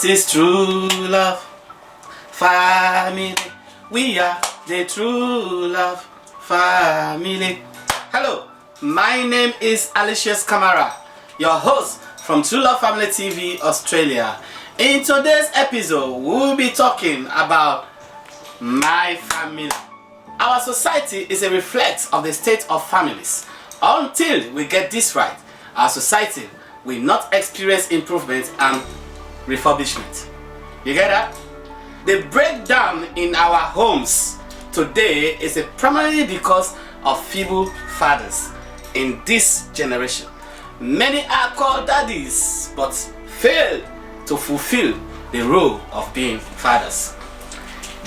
is true love family. We are the true love family. Hello, my name is Alicious Kamara, your host from True Love Family TV Australia. In today's episode, we'll be talking about my family. Our society is a reflex of the state of families. Until we get this right, our society will not experience improvement and refurbishment. You get that? The breakdown in our homes today is primarily because of feeble fathers in this generation. Many are called daddies but fail to fulfill the role of being fathers.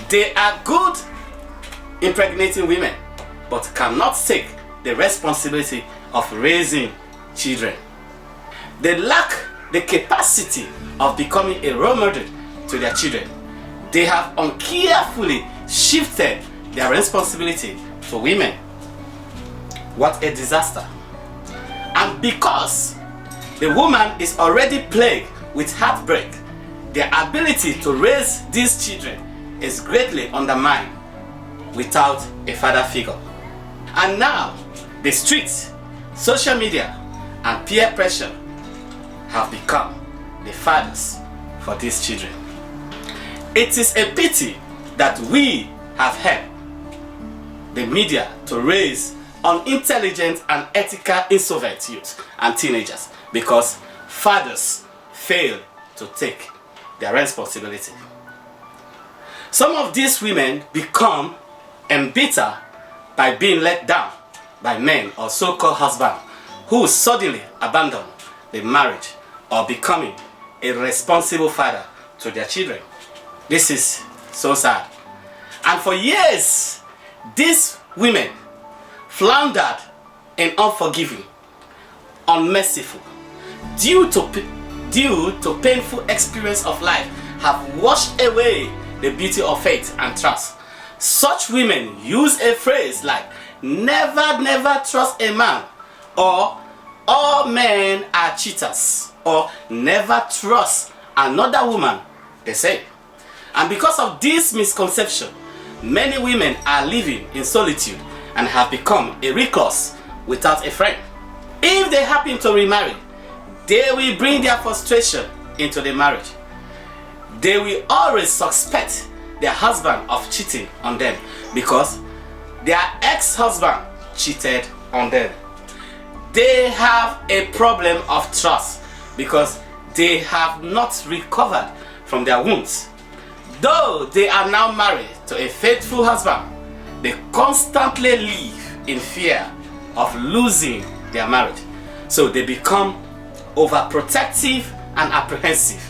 They are good impregnating women but cannot take the responsibility of raising children. They lack the capacity of becoming a role model to their children. They have uncarefully shifted their responsibility to women. What a disaster. And because the woman is already plagued with heartbreak, their ability to raise these children is greatly undermined without a father figure. And now, the streets, social media, and peer pressure have become the fathers for these children. It is a pity that we have helped the media to raise unintelligent and ethical insolvent youth and teenagers because fathers fail to take their responsibility. Some of these women become embittered by being let down by men or so-called husbands who suddenly abandon the marriage or becoming a responsible father to their children. This is so sad. And for years, these women floundered in unforgiving, unmerciful, due to painful experience of life, have washed away the beauty of faith and trust. Such women use a phrase like never trust a man, or all men are cheaters, or never trust another woman, they say. And because of this misconception, many women are living in solitude and have become a recluse without a friend. If they happen to remarry, they will bring their frustration into the marriage. They will always suspect their husband of cheating on them because their ex-husband cheated on them. They have a problem of trust because they have not recovered from their wounds. Though they are now married to a faithful husband, they constantly live in fear of losing their marriage. So they become overprotective and apprehensive.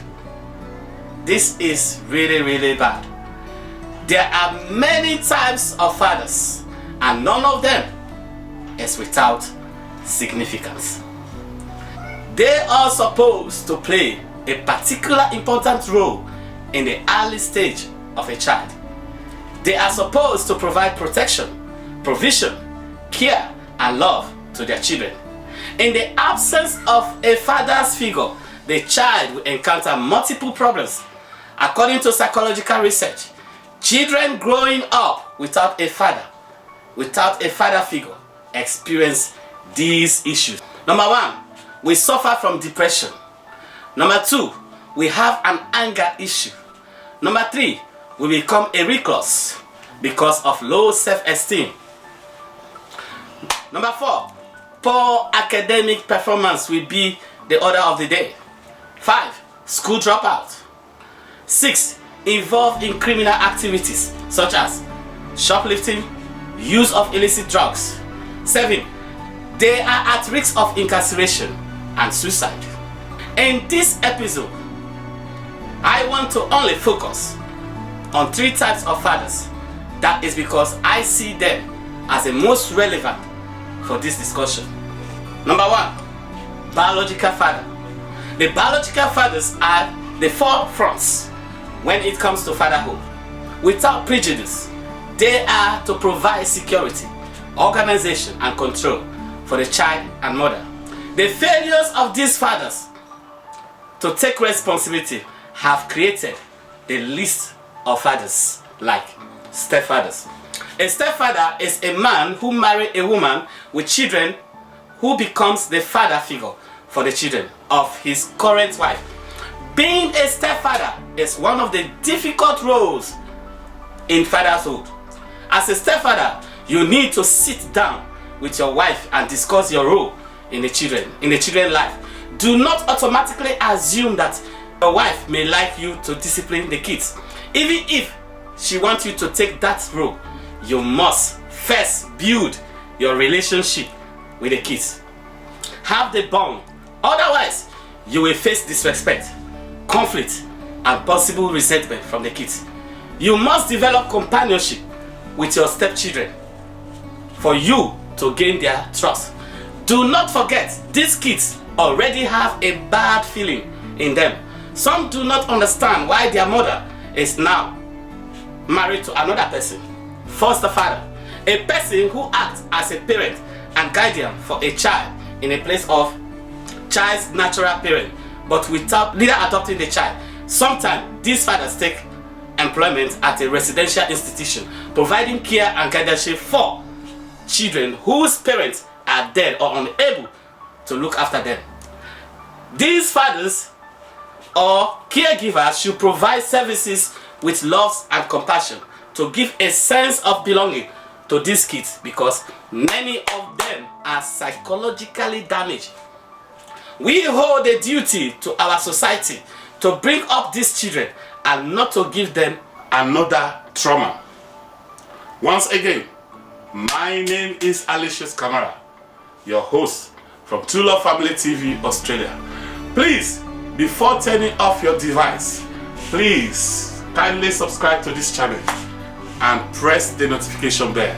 This is really bad. There are many types of fathers, and none of them is without significance. They are supposed to play a particular important role in the early stage of a child. They are supposed to provide protection, provision, care, and love to their children. In the absence of a father's figure, the child will encounter multiple problems. According to psychological research, children growing up without a father figure, experience these issues. Number one, we suffer from depression. Number two, we have an anger issue. Number three, we become a recluse because of low self-esteem. Number four, poor academic performance will be the order of the day. 5, school dropout. 6, involved in criminal activities such as shoplifting, use of illicit drugs. 7, they are at risk of incarceration and suicide. In this episode, I want to only focus on 3 types of fathers. That is because I see them as the most relevant for this discussion. Number 1, biological father. The biological fathers are the forefronts when it comes to fatherhood. Without prejudice, they are to provide security, organization, and control for the child and mother. The failures of these fathers to take responsibility have created a list of fathers like stepfathers. A stepfather is a man who marries a woman with children who becomes the father figure for the children of his current wife. Being a stepfather is one of the difficult roles in fatherhood. As a stepfather, you need to sit down with your wife and discuss your role in the children's life. Do not automatically assume that your wife may like you to discipline the kids. Even if she wants you to take that role, you must first build your relationship with the kids. Have the bond. Otherwise, you will face disrespect, conflict, and possible resentment from the kids. You must develop companionship with your stepchildren for you to gain their trust. Do not forget, these kids already have a bad feeling in them. Some do not understand why their mother is now married to another person. Foster father, a person who acts as a parent and guardian for a child in a place of child's natural parent, but without neither adopting the child. Sometimes these fathers take employment at a residential institution, providing care and guidance for children whose parents are dead or unable to look after them. These fathers or caregivers should provide services with love and compassion to give a sense of belonging to these kids, because many of them are psychologically damaged. We hold a duty to our society to bring up these children and not to give them another trauma. Once again, my name is Aloysius Kamara, your host from True Love Family TV Australia. Please, before turning off your device, please kindly subscribe to this channel and press the notification bell.